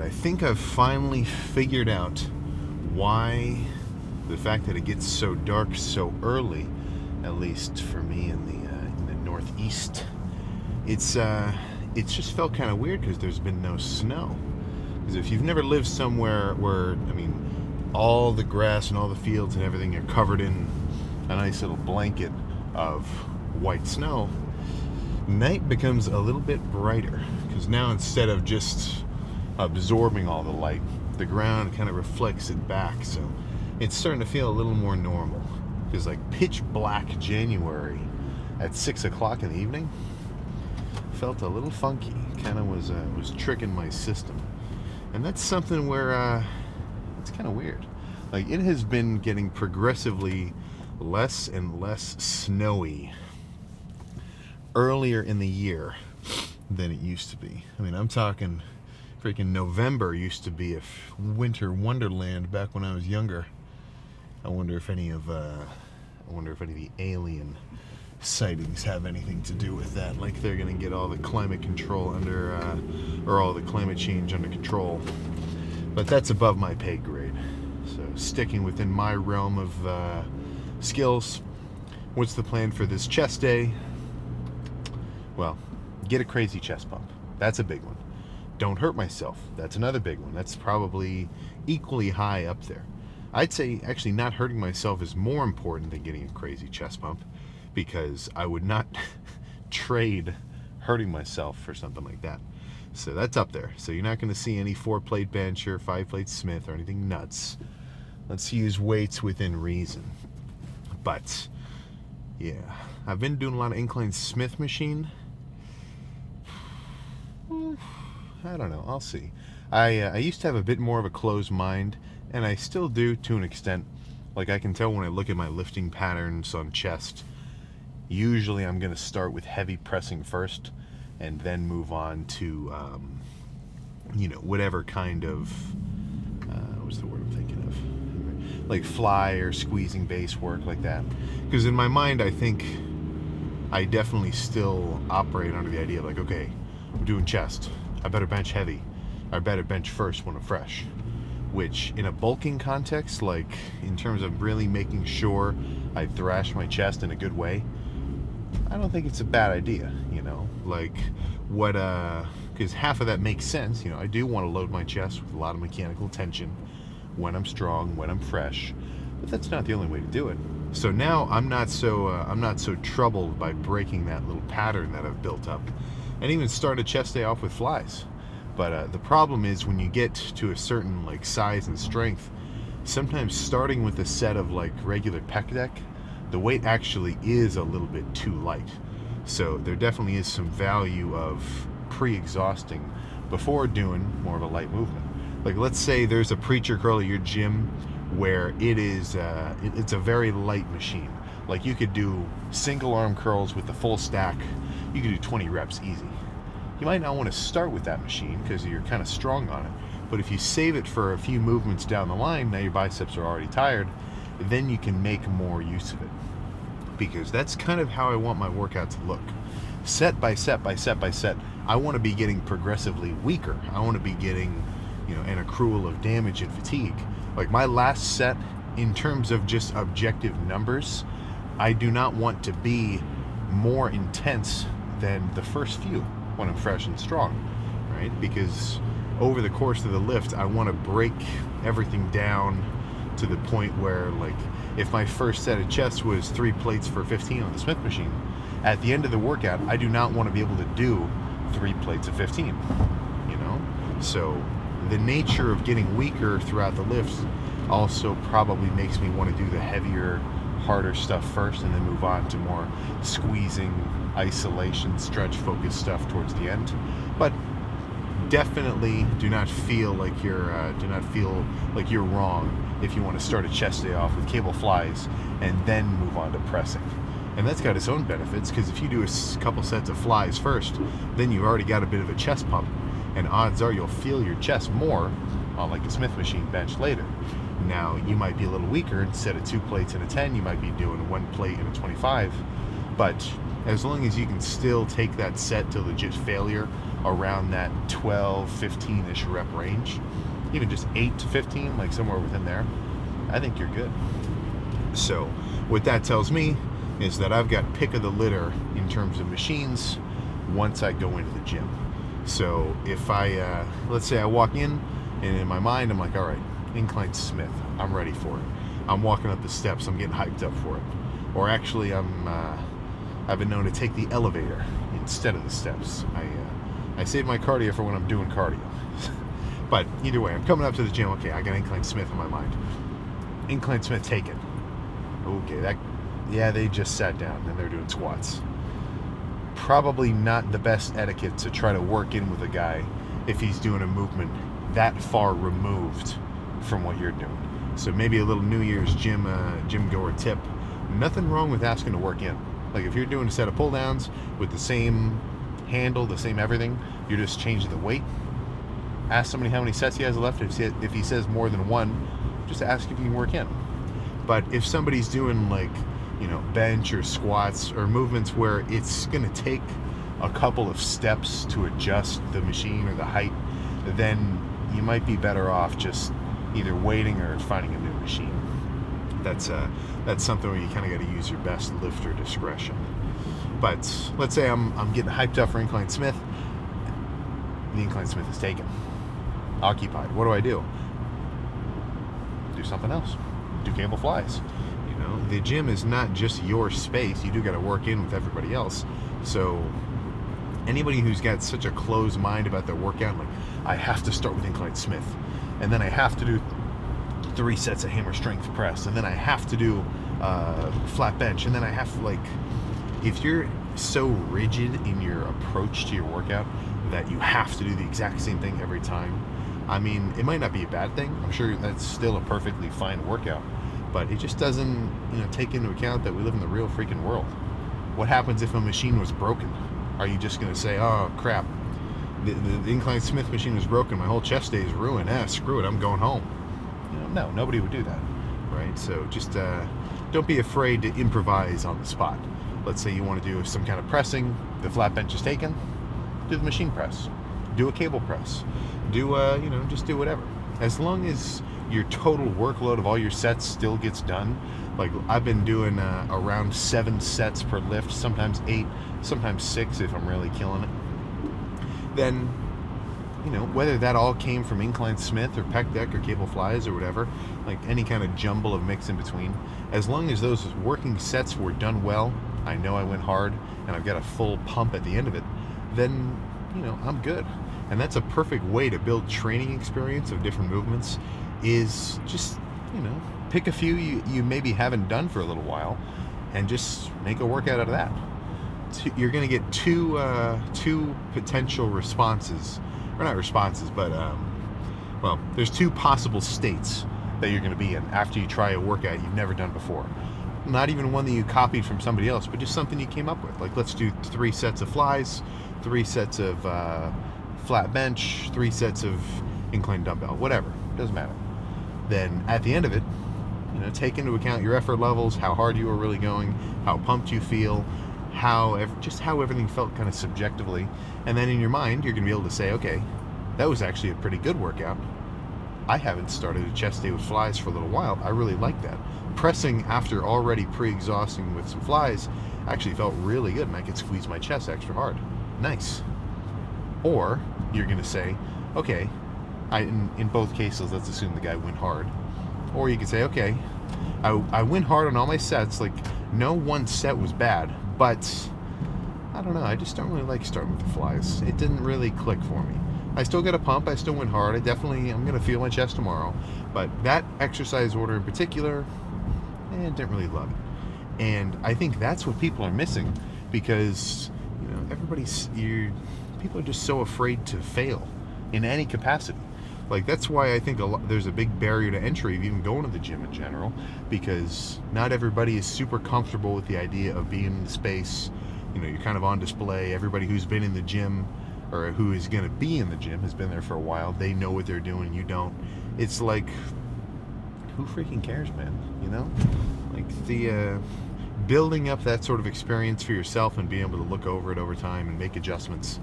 I think I've finally figured out why the fact that it gets so dark so early, at least for me in the Northeast, it's just felt kind of weird because there's been no snow. Because if you've never lived somewhere where, I mean, all the grass and all the fields and everything are covered in a nice little blanket of white snow, night becomes a little bit brighter because now instead of just absorbing all the light, the ground kind of reflects it back, so it's starting to feel a little more normal. Because like pitch black January at 6 o'clock in the evening felt a little funky, kind of was tricking my system. And that's something where it's kind of weird. Like, it has been getting progressively less and less snowy earlier in the year than it used to be. I mean, I'm talking freaking November used to be a winter wonderland back when I was younger. I wonder if any of the alien sightings have anything to do with that. Like, they're gonna get all the climate control under, or all the climate change under control. But that's above my pay grade. So, sticking within my realm of skills, what's the plan for this chest day? Well, get a crazy chest pump. That's a big one. Don't hurt myself. That's another big one. That's probably equally high up there. I'd say actually not hurting myself is more important than getting a crazy chest pump, because I would not trade hurting myself for something like that. So that's up there. So you're not going to see any 4-plate bench or 5-plate Smith or anything nuts. Let's use weights within reason. But yeah, I've been doing a lot of Incline Smith machine. I don't know. I'll see. I used to have a bit more of a closed mind, and I still do to an extent. Like, I can tell when I look at my lifting patterns on chest, usually I'm going to start with heavy pressing first and then move on to, whatever kind of, what's the word I'm thinking of? Like fly or squeezing base work like that. Because in my mind, I think I definitely still operate under the idea of like, okay, I'm doing chest. I better bench heavy. I better bench first when I'm fresh. Which, in a bulking context, like in terms of really making sure I thrash my chest in a good way, I don't think it's a bad idea, like what, because half of that makes sense. I do want to load my chest with a lot of mechanical tension when I'm strong, when I'm fresh, but that's not the only way to do it. So now I'm not so troubled by breaking that little pattern that I've built up, and even start a chest day off with flies. But the problem is when you get to a certain like size and strength, sometimes starting with a set of like regular pec deck, the weight actually is a little bit too light. So there definitely is some value of pre-exhausting before doing more of a light movement. Like, let's say there's a preacher curl at your gym where it is it's a very light machine. Like, you could do single arm curls with the full stack. You could do 20 reps easy. You might not want to start with that machine because you're kind of strong on it. But if you save it for a few movements down the line, now your biceps are already tired, then you can make more use of it. Because that's kind of how I want my workout to look. Set by set by set by set, I want to be getting progressively weaker. I want to be getting, an accrual of damage and fatigue. Like, my last set, in terms of just objective numbers, I do not want to be more intense than the first few when I'm fresh and strong, right? Because over the course of the lift, I want to break everything down to the point where, like, if my first set of chest was 3 plates for 15 on the Smith machine, at the end of the workout, I do not want to be able to do 3 plates of 15, So the nature of getting weaker throughout the lift also probably makes me want to do the heavier, harder stuff first and then move on to more squeezing, isolation, stretch focused stuff towards the end. But definitely do not feel like you're wrong if you want to start a chest day off with cable flies and then move on to pressing. And that's got its own benefits, because if you do a couple sets of flies first, then you've already got a bit of a chest pump, and odds are you'll feel your chest more on like a Smith machine bench later. Now, you might be a little weaker. Instead of 2 plates and a 10, you might be doing 1 plate and a 25. But as long as you can still take that set to legit failure around that 12, 15-ish rep range, even just 8 to 15, like somewhere within there, I think you're good. So what that tells me is that I've got pick of the litter in terms of machines once I go into the gym. So if I, let's say I walk in, and in my mind I'm like, all right, Incline Smith, I'm ready for it. I'm walking up the steps, I'm getting hyped up for it. Or actually I've been known to take the elevator instead of the steps. I save my cardio for when I'm doing cardio. But either way, I'm coming up to the gym, okay, I got Incline Smith in my mind. Incline Smith taken. Okay, they just sat down and they're doing squats. Probably not the best etiquette to try to work in with a guy if he's doing a movement that far removed from what you're doing. So maybe a little New Year's gym goer tip. Nothing wrong with asking to work in. Like if you're doing a set of pull downs with the same handle, the same everything, you're just changing the weight. Ask somebody how many sets he has left. If he says more than one, just ask if you can work in. But if somebody's doing like, bench or squats or movements where it's going to take a couple of steps to adjust the machine or the height, then you might be better off just either waiting or finding a new machine. That's something where you kind of got to use your best lifter discretion. But let's say I'm getting hyped up for Incline Smith. The Incline Smith is taken, occupied. What do? Do something else. Do cable flies. The gym is not just your space. You do got to work in with everybody else. So anybody who's got such a closed mind about their workout, like I have to start with Incline Smith, and then I have to do 3 sets of hammer strength press, and then I have to do flat bench, and then I have to, if you're so rigid in your approach to your workout that you have to do the exact same thing every time, I mean, it might not be a bad thing. I'm sure that's still a perfectly fine workout, but it just doesn't, take into account that we live in the real freaking world. What happens if a machine was broken? Are you just going to say, oh crap, the Incline Smith machine was broken, my whole chest day is ruined, screw it, I'm going home? No, nobody would do that, right? So just don't be afraid to improvise on the spot. Let's say you want to do some kind of pressing, the flat bench is taken, do the machine press, do a cable press, do just do whatever. As long as your total workload of all your sets still gets done, like I've been doing around 7 sets per lift, sometimes 8, sometimes 6 if I'm really killing it, then whether that all came from Incline Smith or pec deck or cable flies or whatever, like any kind of jumble of mix in between, as long as those working sets were done well, I know I went hard and I've got a full pump at the end of it, then I'm good. And that's a perfect way to build training experience of different movements, is just pick a few you maybe haven't done for a little while and just make a workout out of that. You're going to get two potential responses, or not responses, but there's 2 possible states that you're going to be in after you try a workout you've never done before. Not even one that you copied from somebody else, but just something you came up with. Like, let's do 3 sets of flies, 3 sets of flat bench, 3 sets of incline dumbbell, whatever, doesn't matter. Then at the end of it, take into account your effort levels, how hard you are really going, how pumped you feel, how everything felt kind of subjectively, and then in your mind you're going to be able to say, okay, that was actually a pretty good workout. I haven't started a chest day with flies for a little while. I really like that. Pressing after already pre-exhausting with some flies actually felt really good, and I could squeeze my chest extra hard. Nice. Or you're going to say, okay, in both cases, let's assume the guy went hard. Or you could say, okay, I went hard on all my sets. Like, no one set was bad, but I don't know, I just don't really like starting with the flies. It didn't really click for me. I still got a pump, I still went hard, I'm going to feel my chest tomorrow, but that exercise order in particular, didn't really love it. And I think that's what people are missing, because people are just so afraid to fail in any capacity. Like, that's why I think there's a big barrier to entry of even going to the gym in general, because not everybody is super comfortable with the idea of being in the space. You're kind of on display. Everybody who's been in the gym, or who is going to be in the gym, has been there for a while. They know what they're doing, you don't. It's like, who freaking cares, man? Like, the building up that sort of experience for yourself and being able to look over it over time and make adjustments,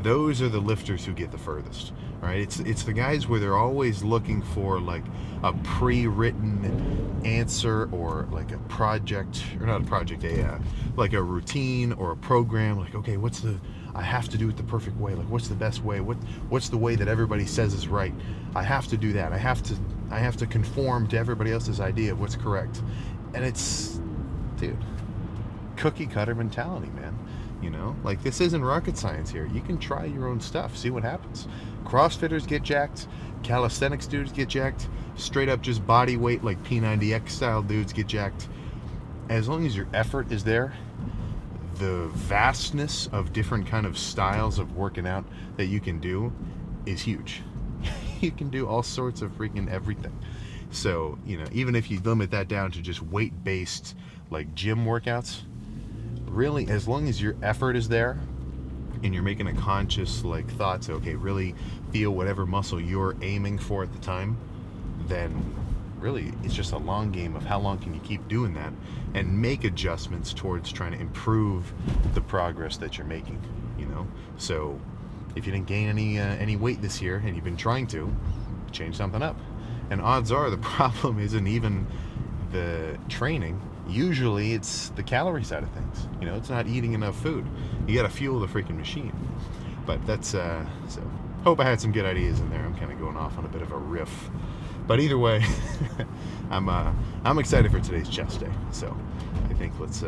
those are the lifters who get the furthest, right? It's the guys where they're always looking for like a pre-written answer, or like a project, or not a project, like a routine or a program. Like, okay, I have to do it the perfect way. Like, what's the best way? What's the way that everybody says is right? I have to do that. I have to conform to everybody else's idea of what's correct. And it's, dude, cookie cutter mentality, man. You know, like, this isn't rocket science here. You can try your own stuff, see what happens. CrossFitters get jacked, calisthenics dudes get jacked, straight up just body weight, like P90X style dudes get jacked. As long as your effort is there, the vastness of different kind of styles of working out that you can do is huge. You can do all sorts of freaking everything. So, you know, even if you limit that down to just weight-based, like, gym workouts, really, as long as your effort is there and you're making a conscious, like, thought to, okay, really feel whatever muscle you're aiming for at the time, then really it's just a long game of how long can you keep doing that and make adjustments towards trying to improve the progress that you're making, you know? So if you didn't gain any weight this year and you've been trying to, change something up. And odds are the problem isn't even the training. Usually it's the calorie side of things. You know, it's not eating enough food. You gotta fuel the freaking machine. But that's, so, hope I had some good ideas in there. I'm kind of going off on a bit of a riff. But either way, I'm excited for today's chest day. So I think let's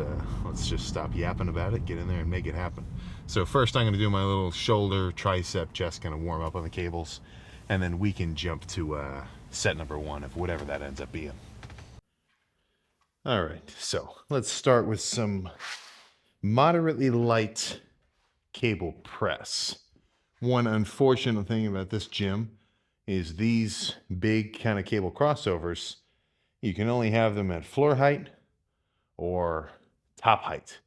just stop yapping about it, get in there and make it happen. So first I'm gonna do my little shoulder, tricep, chest kind of warm up on the cables, and then we can jump to set number 1 of whatever that ends up being. All right, so let's start with some moderately light cable press. One unfortunate thing about this gym is these big kind of cable crossovers, you can only have them at floor height or top height.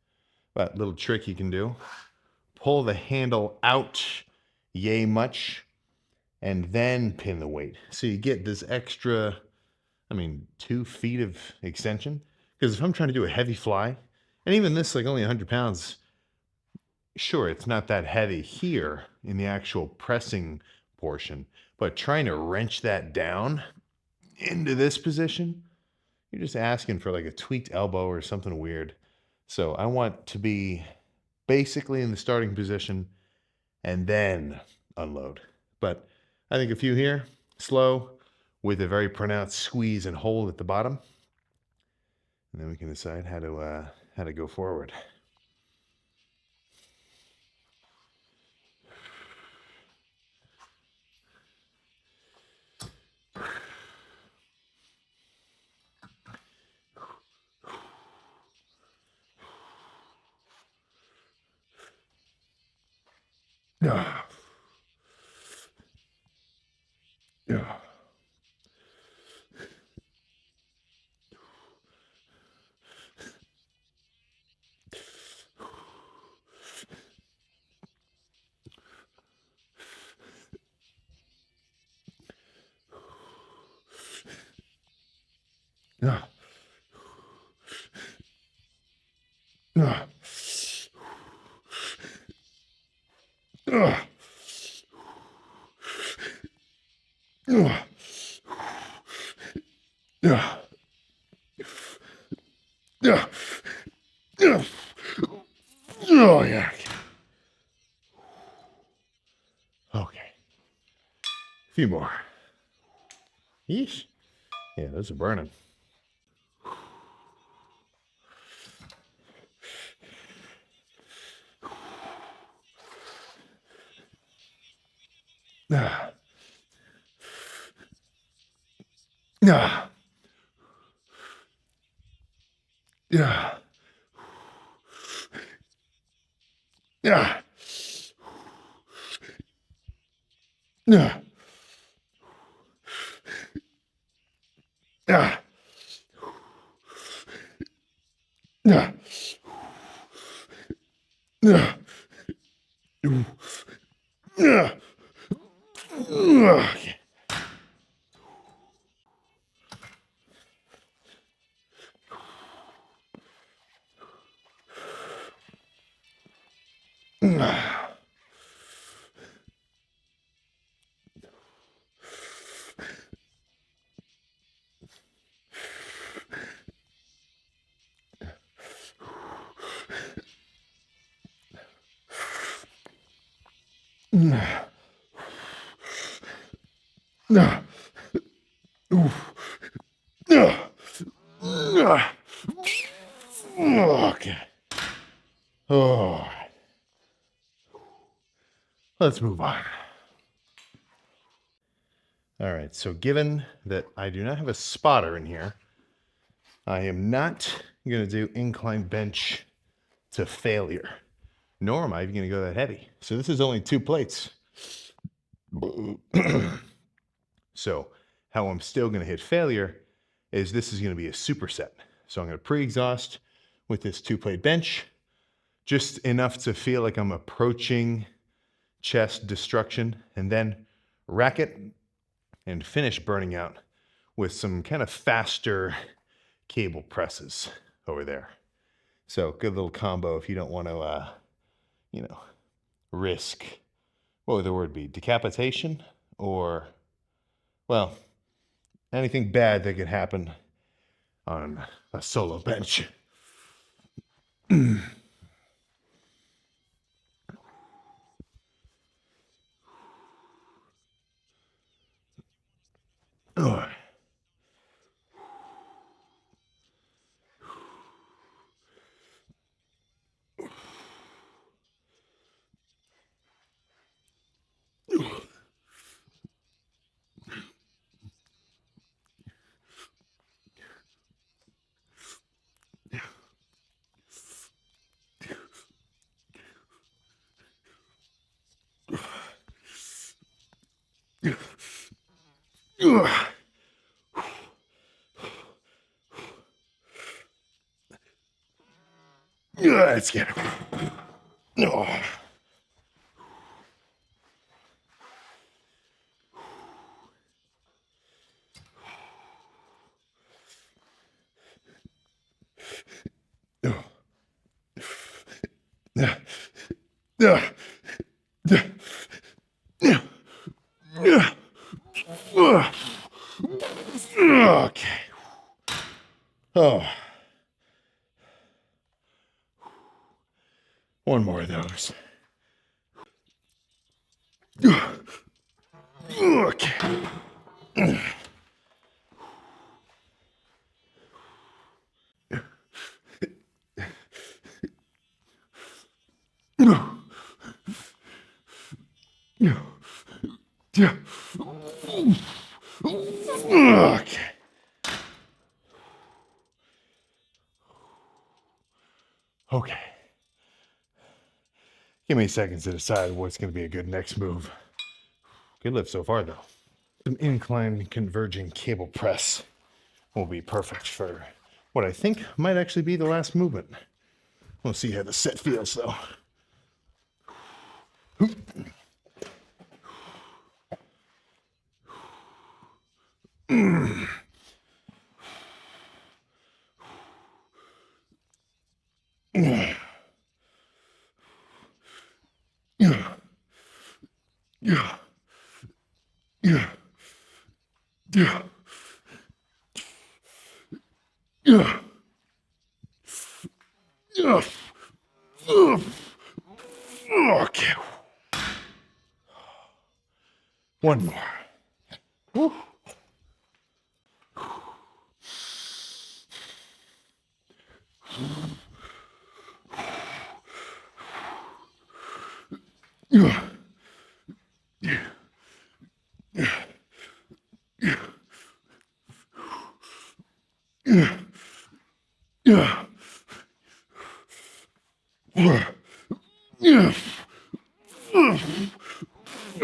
But little trick you can do, pull the handle out yay much and then pin the weight. So you get this extra, 2 feet of extension. Because if I'm trying to do a heavy fly, and even this, like, only 100 pounds, sure, it's not that heavy here in the actual pressing portion, but trying to wrench that down into this position, you're just asking for like a tweaked elbow or something weird. So I want to be basically in the starting position and then unload. But I think a few here, slow, with a very pronounced squeeze and hold at the bottom. And then we can decide how to go forward. Yeah. Yeah. Yeah. Yeah. Yeah. Yeah. Yeah. Yeah. Yeah. Oh, yeah. Okay. A few more. Yeesh. Yeah, those are burning. Yeah. Yeah. Yeah. Yeah. Yeah. Yeah. Yeah. Yeah. Yeah. Okay. Okay. Oh. Let's move on. All right, so given that I do not have a spotter in here, I am not going to do incline bench to failure, nor am I even going to go that heavy. So this is only 2 plates. So how I'm still going to hit failure is this is going to be a superset. So I'm going to pre-exhaust with this 2-plate bench, just enough to feel like I'm approaching chest destruction, and then rack it and finish burning out with some kind of faster cable presses over there. So good little combo if you don't want to, risk, what would the word be? Decapitation, or, well, anything bad that could happen on a solo bench. Oh. Let's get it. Oh. Okay. Oh. One more of those. Okay. Okay. Okay. Give me seconds to decide what's going to be a good next move. Good lift so far, though. An incline converging cable press will be perfect for what I think might actually be the last movement. We'll see how the set feels, though. Okay. One more. Woo.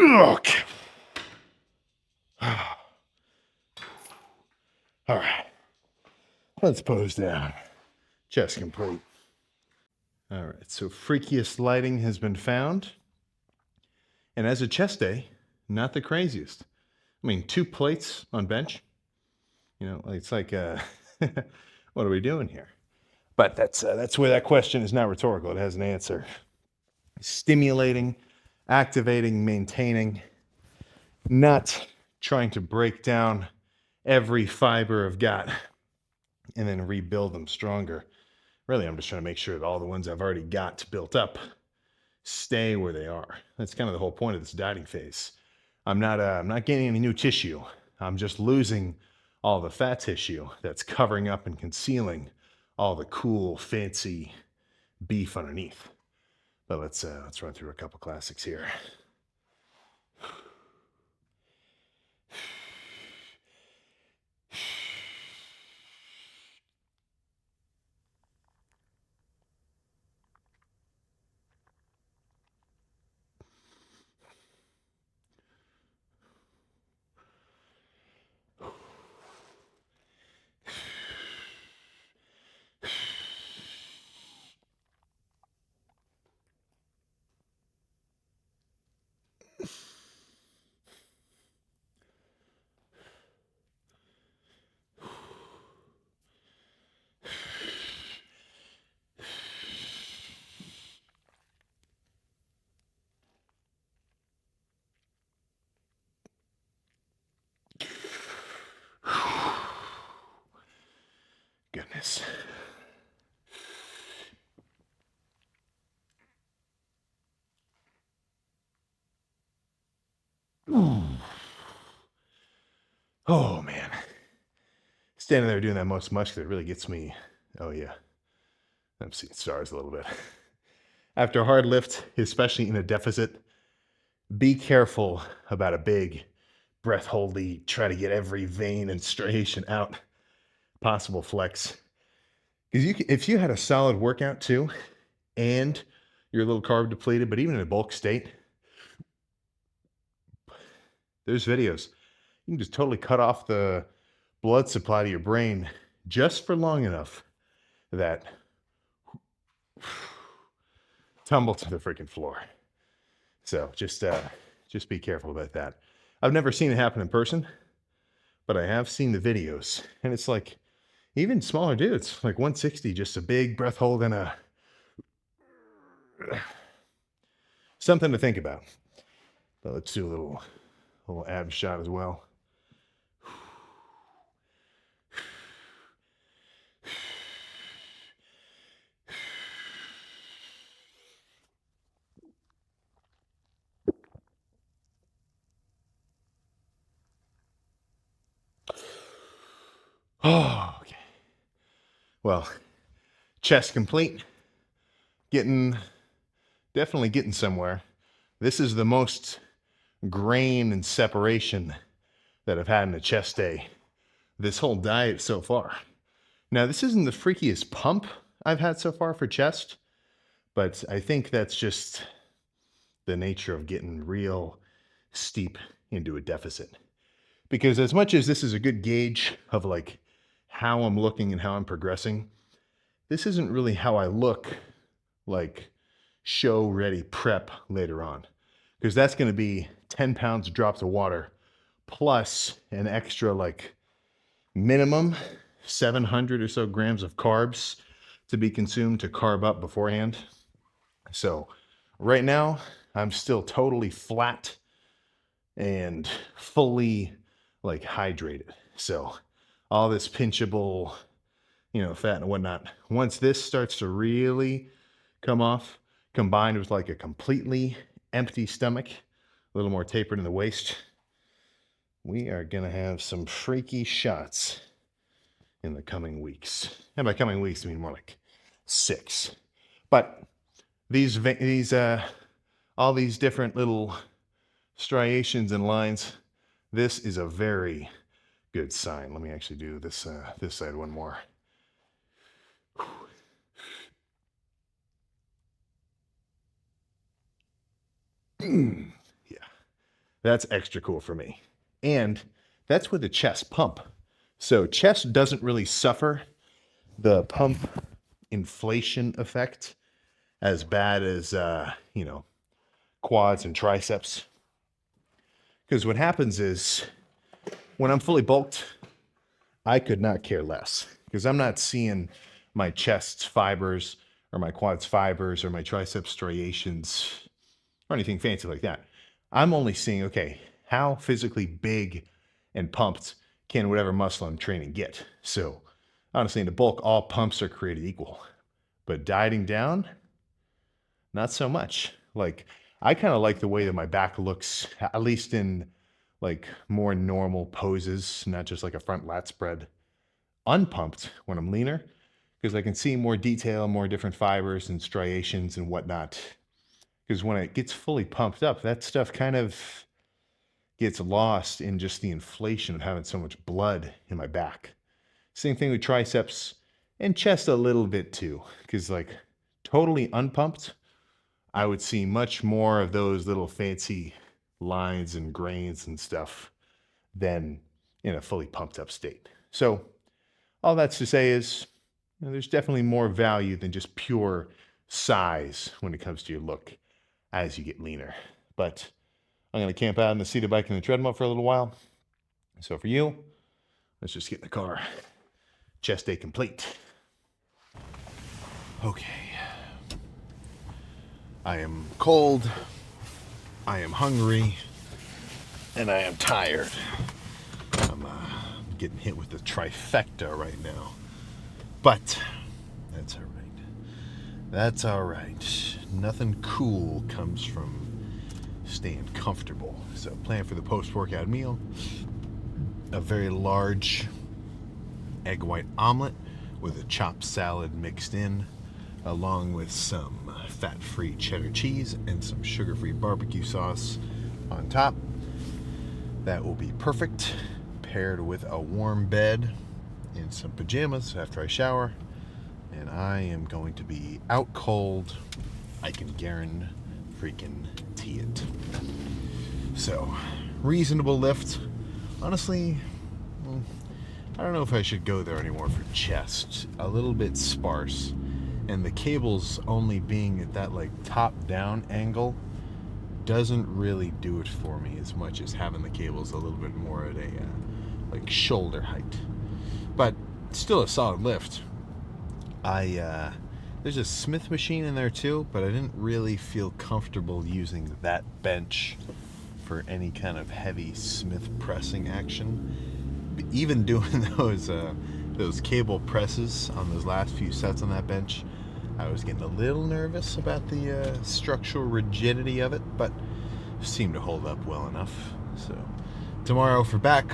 Okay. All right. Let's pose down. Chest complete. All right. So freakiest lighting has been found. And as a chest day, not the craziest. I mean, 2 plates on bench. It's like, what are we doing here? But that's where that question is not rhetorical. It has an answer. Stimulating, activating, maintaining, not trying to break down every fiber I've got and then rebuild them stronger. Really, I'm just trying to make sure that all the ones I've already got built up stay where they are. That's kind of the whole point of this dieting phase. I'm not gaining any new tissue. I'm just losing all the fat tissue that's covering up and concealing all the cool, fancy beef underneath. But let's run through a couple classics here. Goodness. Oh man. Standing there doing that most muscular really gets me. Oh yeah. I'm seeing stars a little bit. After a hard lift, especially in a deficit, be careful about a big breath holdy, try to get every vein and striation out, possible flex. Because if you had a solid workout too, and you're a little carb depleted, but even in a bulk state, there's videos. You can just totally cut off the blood supply to your brain just for long enough that tumble to the freaking floor. So just be careful about that. I've never seen it happen in person, but I have seen the videos, and it's like even smaller dudes, like 160, just a big breath hold and a something to think about. But let's do a little ab shot as well. Oh, okay. Well, chest complete. Definitely getting somewhere. This is the most grain and separation that I've had in a chest day this whole diet so far. Now, this isn't the freakiest pump I've had so far for chest, but I think that's just the nature of getting real steep into a deficit. Because as much as this is a good gauge of like how I'm looking and how I'm progressing, this isn't really how I look like show ready prep later on. Because that's going to be 10 pounds of drops of water plus an extra like minimum 700 or so grams of carbs to be consumed to carb up beforehand. So right now I'm still totally flat and fully like hydrated. So all this pinchable, fat and whatnot, once this starts to really come off, combined with like a completely empty stomach, a little more tapered in the waist, we are going to have some freaky shots in the coming weeks. And by coming weeks, I mean more like 6. But all these different little striations and lines, this is a very good sign. Let me actually do this side one more. Yeah, that's extra cool for me. And that's with the chest pump. So chest doesn't really suffer the pump inflation effect as bad as, quads and triceps. Because what happens is when I'm fully bulked, I could not care less because I'm not seeing my chest fibers or my quads fibers or my triceps striations or anything fancy like that. I'm only seeing, okay, how physically big and pumped can whatever muscle I'm training get. So honestly, in the bulk, all pumps are created equal. But dieting down, not so much. Like, I kind of like the way that my back looks, at least in like more normal poses, not just like a front lat spread, unpumped when I'm leaner, because I can see more detail, more different fibers and striations and whatnot. Because when it gets fully pumped up, that stuff kind of gets lost in just the inflation of having so much blood in my back. Same thing with triceps and chest a little bit too, because like totally unpumped, I would see much more of those little fancy lines and grains and stuff than in a fully pumped up state. So all that's to say is, there's definitely more value than just pure size when it comes to your look as you get leaner. But I'm going to camp out in the seated bike and the treadmill for a little while. So for you, let's just get in the car. Chest day complete. Okay. I am cold, I am hungry, and I am tired. I'm getting hit with the trifecta right now. But that's all right. That's all right. Nothing cool comes from staying comfortable. So plan for the post-workout meal. A very large egg white omelet with a chopped salad mixed in, along with some fat-free cheddar cheese and some sugar-free barbecue sauce on top. That will be perfect, paired with a warm bed and some pajamas after I shower. And I am going to be out cold. I can guarantee it. So, reasonable lift. Honestly, I don't know if I should go there anymore for chest. A little bit sparse. And the cables only being at that like top-down angle doesn't really do it for me as much as having the cables a little bit more at a like shoulder height. But still a solid lift. There's a Smith machine in there too, but I didn't really feel comfortable using that bench for any kind of heavy Smith pressing action. But even doing those cable presses on those last few sets on that bench, I was getting a little nervous about the structural rigidity of it, but seemed to hold up well enough. So tomorrow for back,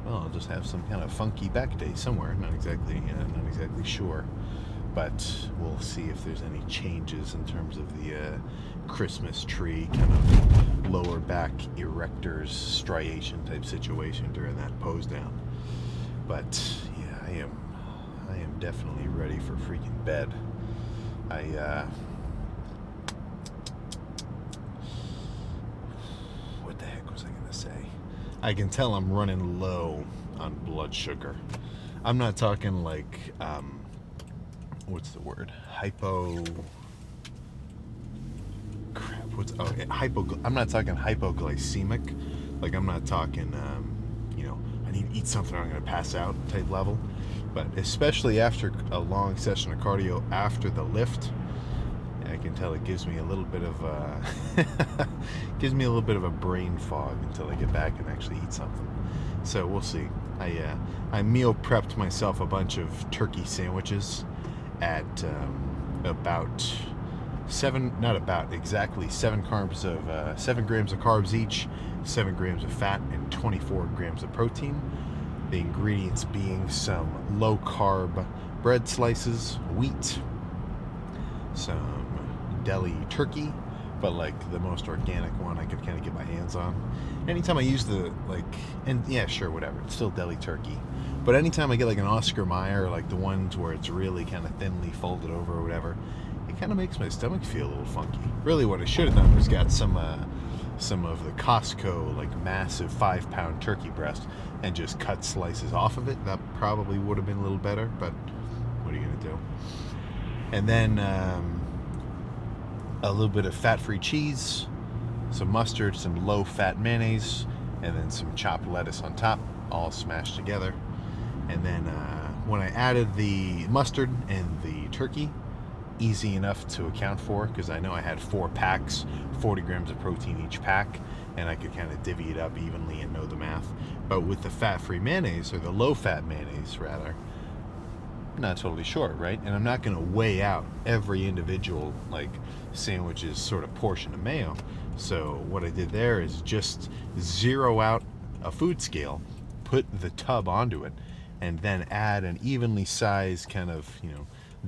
well, I'll just have some kind of funky back day somewhere. Not exactly sure, but we'll see if there's any changes in terms of the Christmas tree kind of lower back erectors striation type situation during that pose down. But yeah, I am definitely ready for freaking bed. What the heck was I gonna say? I can tell I'm running low on blood sugar. I'm not talking like what's the word? I'm not talking hypoglycemic. Like, I'm not talking I need to eat something or I'm gonna pass out type level. But especially after a long session of cardio after the lift, I can tell it gives me a little bit of a brain fog until I get back and actually eat something. So we'll see. I meal prepped myself a bunch of turkey sandwiches at exactly 7 grams of carbs each, 7 grams of fat, and 24 grams of protein. The ingredients being some low carb bread slices, wheat, some deli turkey, but like the most organic one I could kind of get my hands on. Anytime I use it's still deli turkey. But anytime I get like an Oscar Mayer, like the ones where it's really kind of thinly folded over or whatever, it kind of makes my stomach feel a little funky. Really what I should have done was got some of the Costco like massive 5-pound turkey breast and just cut slices off of it. That probably would have been a little better, but what are you gonna do? And then a little bit of fat-free cheese, some mustard, some low-fat mayonnaise, and then some chopped lettuce on top, all smashed together. And then when I added the mustard and the turkey, easy enough to account for because I know I had 4 packs, 40 grams of protein each pack, and I could kind of divvy it up evenly and know the math. But with the fat-free mayonnaise, or the low-fat mayonnaise rather, Not totally sure, right? And I'm not going to weigh out every individual like sandwich's sort of portion of mayo. So what I did there is just zero out a food scale, put the tub onto it, and then add an evenly sized kind of,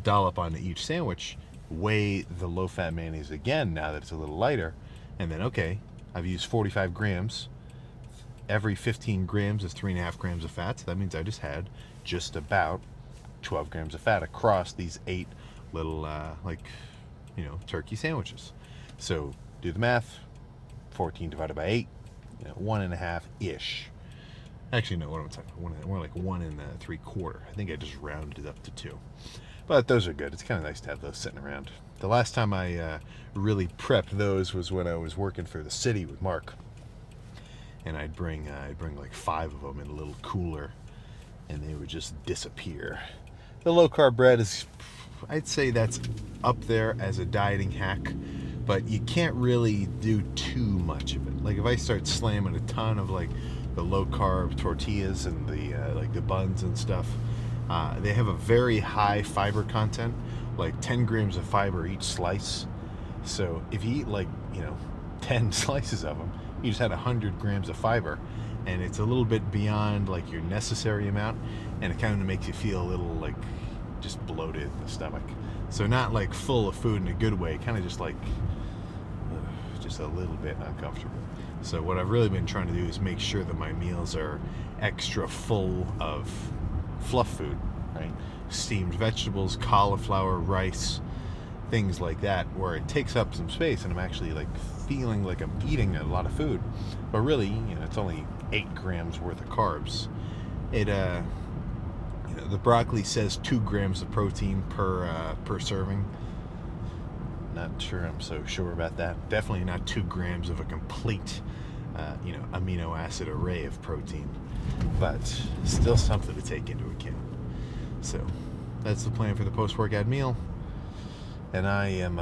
dollop onto each sandwich, weigh the low-fat mayonnaise again now that it's a little lighter, and then, okay, I've used 45 grams. Every 15 grams is 3.5 grams of fat, so that means I just had just about 12 grams of fat across these 8 little, turkey sandwiches. So do the math. 14 divided by 8, 1.5-ish. Actually, no, what am I talking? More like 1 3/4. I think I just rounded it up to 2. But those are good. It's kind of nice to have those sitting around. The last time I really prepped those was when I was working for the city with Mark. And I'd bring like 5 of them in a little cooler, and they would just disappear. The low-carb bread is, I'd say that's up there as a dieting hack, but you can't really do too much of it. Like if I start slamming a ton of like the low-carb tortillas and the buns and stuff, they have a very high fiber content, like 10 grams of fiber each slice. So if you eat 10 slices of them, you just had 100 grams of fiber, and it's a little bit beyond like your necessary amount, and it kind of makes you feel a little like just bloated in the stomach. So not like full of food in a good way, kind of just like just a little bit uncomfortable. So what I've really been trying to do is make sure that my meals are extra full of fluff food, right? Steamed vegetables, cauliflower, rice, things like that, where it takes up some space and I'm actually like feeling like I'm eating a lot of food, but really, it's only 8 grams worth of carbs. The broccoli says 2 grams of protein per serving. Not sure I'm so sure about that. Definitely not 2 grams of a complete amino acid array of protein, but still something to take into account. So that's the plan for the post-workout meal, and I am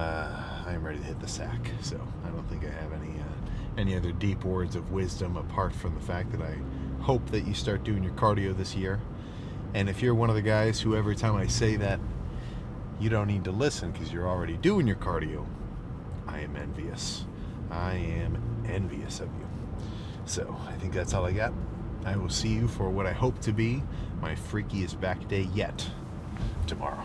ready to hit the sack. So I don't think I have any other deep words of wisdom apart from the fact that I hope that you start doing your cardio this year. And if you're one of the guys who every time I say that you don't need to listen because you're already doing your cardio, I am envious. I am envious of you. So I think that's all I got. I will see you for what I hope to be my freakiest back day yet tomorrow.